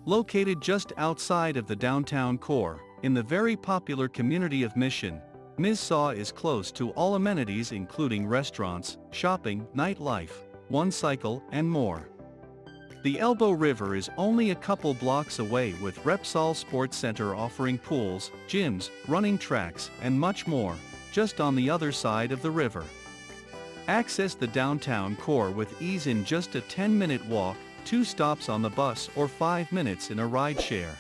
Located just outside of the downtown core, in the very popular community of Mission, Missao is close to all amenities including restaurants, shopping, nightlife, one cycle, and more. The Elbow River is only a couple blocks away with Repsol Sports Center offering pools, gyms, running tracks, and much more, just on the other side of the river. Access the downtown core with ease in just a 10-minute walk, 2 stops on the bus or 5 minutes in a rideshare.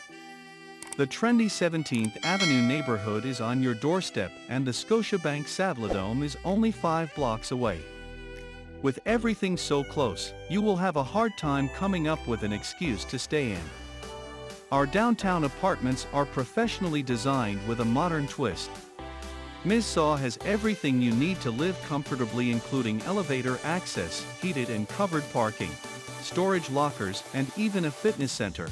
The trendy 17th Avenue neighborhood is on your doorstep and the Scotiabank Saddledome is only 5 blocks away. With everything so close, you will have a hard time coming up with an excuse to stay in. Our downtown apartments are professionally designed with a modern twist. Missao has everything you need to live comfortably including elevator access, heated and covered parking, storage lockers, and even a fitness center.